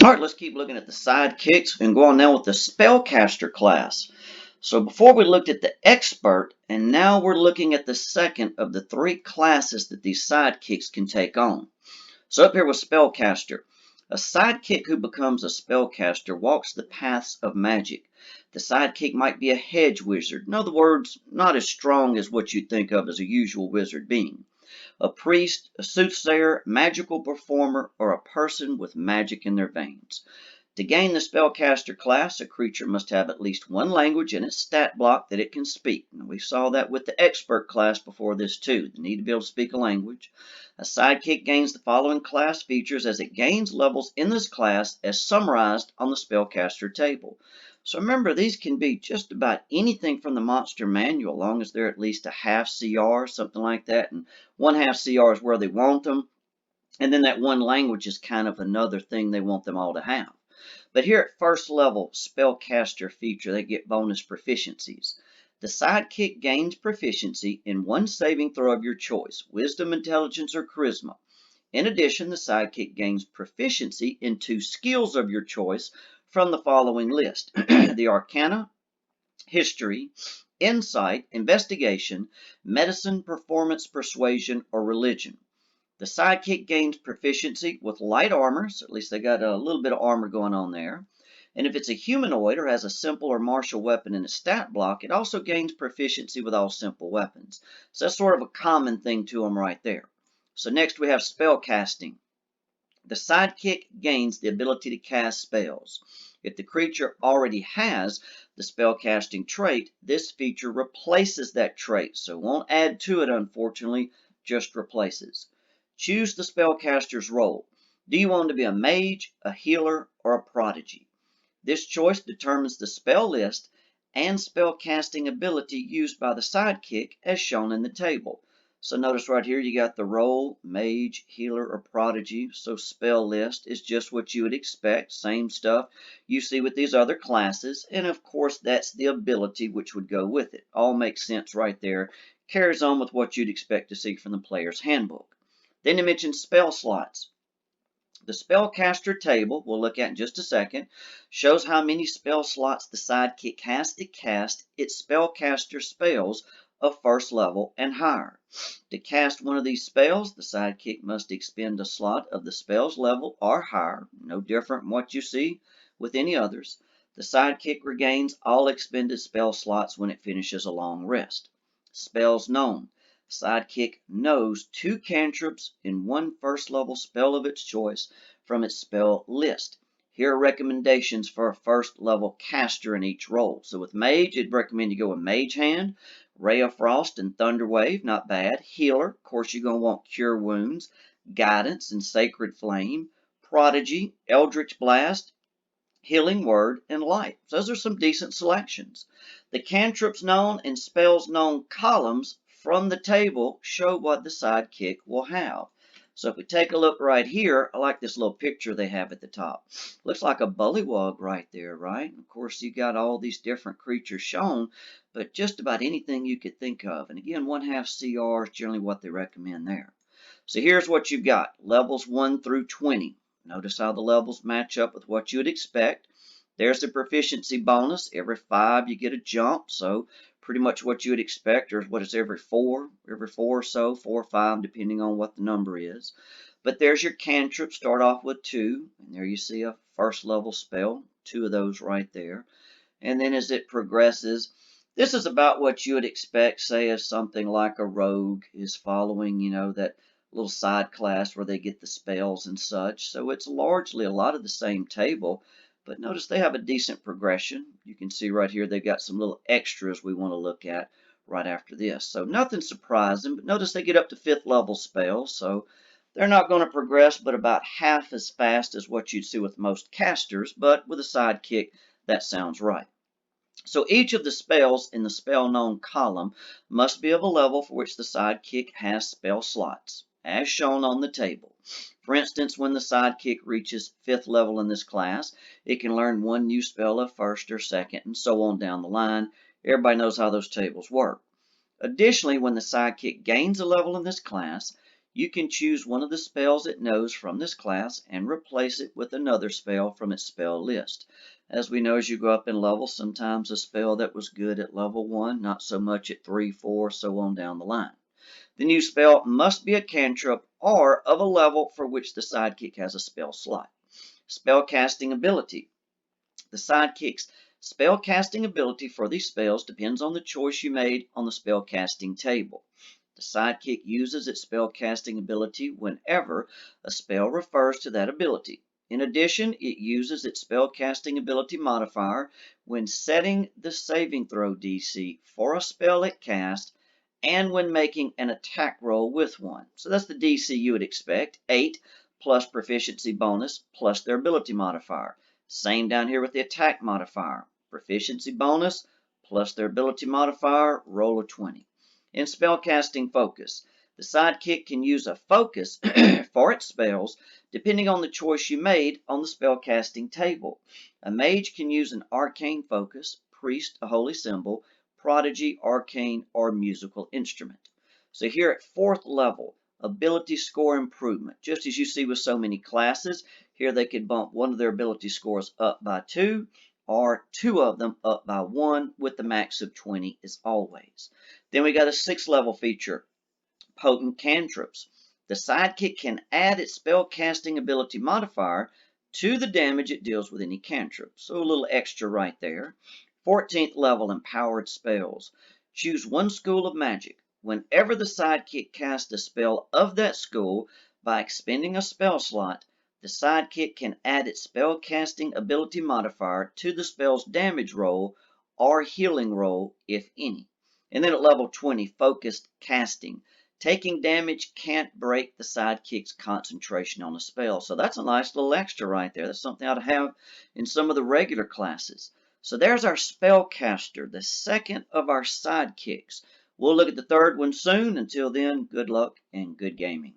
All right, let's keep looking at the sidekicks and go on now with the Spellcaster class. So before we looked at the expert, and now we're looking at the second of the three classes that these sidekicks can take on. So up here with Spellcaster, a sidekick who becomes a spellcaster walks the paths of magic. The sidekick might be a hedge wizard, in other words, not as strong as what you'd think of as a usual wizard being. A priest, a soothsayer, magical performer, or a person with magic in their veins. To gain the Spellcaster class, a creature must have at least one language in its stat block that it can speak. And we saw that with the Expert class before this too. They need to be able to speak a language. A sidekick gains the following class features as it gains levels in this class as summarized on the Spellcaster table. So remember, these can be just about anything from the monster manual, as long as they're at least a half CR, something like that. And one half CR is where they want them. And then that one language is kind of another thing they want them all to have. But here at first level spellcaster feature, they get bonus proficiencies. The sidekick gains proficiency in one saving throw of your choice, wisdom, intelligence, or charisma. In addition, the sidekick gains proficiency in two skills of your choice from the following list: the arcana, history, insight, investigation, medicine, performance, persuasion, or religion. The sidekick gains proficiency with light armor, so at least they got a little bit of armor going on there. And if it's a humanoid or has a simple or martial weapon in its stat block, it also gains proficiency with all simple weapons. So that's sort of a common thing to them right there. So next we have spell casting. The sidekick gains the ability to cast spells. If the creature already has the spellcasting trait, this feature replaces that trait, so it won't add to it, unfortunately, just replaces. Choose the spellcaster's role. Do you want to be a mage, a healer, or a prodigy? This choice determines the spell list and spellcasting ability used by the sidekick as shown in the table. So notice right here you got the role, mage, healer, or prodigy. So spell list is just what you would expect, same stuff you see with these other classes. And of course that's the ability which would go with it. All makes sense right there. Carries on with what you'd expect to see from the player's handbook. Then it mentions spell slots. The spellcaster table, we'll look at in just a second, shows how many spell slots the sidekick has to cast its spellcaster spells of first level and higher. To cast one of these spells, the sidekick must expend a slot of the spell's level or higher, no different from what you see with any others. The sidekick regains all expended spell slots when it finishes a long rest. Spells known. Sidekick knows two cantrips in one first level spell of its choice from its spell list. Here are recommendations for a first level caster in each role. So with mage, I'd recommend you go with Mage Hand, Ray of Frost, and Thunder Wave, not bad. Healer, of course you're going to want Cure Wounds, Guidance, and Sacred Flame. Prodigy, Eldritch Blast, Healing Word, and Light. So those are some decent selections. The cantrips known and spells known columns from the table show what the sidekick will have. So if we take a look right here, I like this little picture they have at the top. Looks like a bullywug right there, right? Of course, you got all these different creatures shown, but just about anything you could think of. And again, 1/2 CR is generally what they recommend there. So here's what you've got. Levels 1 through 20. Notice how the levels match up with what you would expect. There's the proficiency bonus. Every 5 you get a jump, so pretty much what you would expect, or what is every 4 or so, 4 or 5, depending on what the number is. But there's your cantrip. Start off with 2, and there you see a first level spell, 2 of those right there. And then as it progresses, this is about what you would expect, say, if something like a rogue is following, that little side class where they get the spells and such. So it's largely a lot of the same table, but notice they have a decent progression. You can see right here they've got some little extras we want to look at right after this. So nothing surprising, but notice they get up to 5th level spells, so they're not going to progress but about half as fast as what you'd see with most casters, but with a sidekick, that sounds right. So each of the spells in the spell known column must be of a level for which the sidekick has spell slots, as shown on the table. For instance, when the sidekick reaches 5th level in this class, it can learn one new spell of 1st or 2nd, and so on down the line. Everybody knows how those tables work. Additionally, when the sidekick gains a level in this class, you can choose one of the spells it knows from this class and replace it with another spell from its spell list. As we know, as you go up in level, sometimes a spell that was good at level 1, not so much at 3, 4, so on down the line. The new spell must be a cantrip or of a level for which the sidekick has a spell slot. Spellcasting ability. The sidekick's spellcasting ability for these spells depends on the choice you made on the spellcasting table. The sidekick uses its spellcasting ability whenever a spell refers to that ability. In addition, it uses its spellcasting ability modifier when setting the saving throw DC for a spell it casts and when making an attack roll with one. So that's the DC you would expect, 8 plus proficiency bonus plus their ability modifier. Same down here with the attack modifier. Proficiency bonus plus their ability modifier, roll a 20. In spellcasting focus, the sidekick can use a focus for its spells depending on the choice you made on the spellcasting table. A mage can use an arcane focus, priest, a holy symbol, prodigy, arcane, or musical instrument. So here at 4th level, ability score improvement. Just as you see with so many classes, here they could bump one of their ability scores up by 2 or 2 of them up by 1 with the max of 20 as always. Then we got a 6th level feature, potent cantrips. The sidekick can add its spellcasting ability modifier to the damage it deals with any cantrip. So a little extra right there. 14th level empowered spells. Choose one school of magic. Whenever the sidekick casts a spell of that school by expending a spell slot, the sidekick can add its spellcasting ability modifier to the spell's damage roll or healing roll, if any. And then at level 20, focused casting. Taking damage can't break the sidekick's concentration on a spell. So that's a nice little extra right there. That's something I ought to have in some of the regular classes. So there's our Spellcaster, the second of our sidekicks. We'll look at the third one soon. Until then, good luck and good gaming.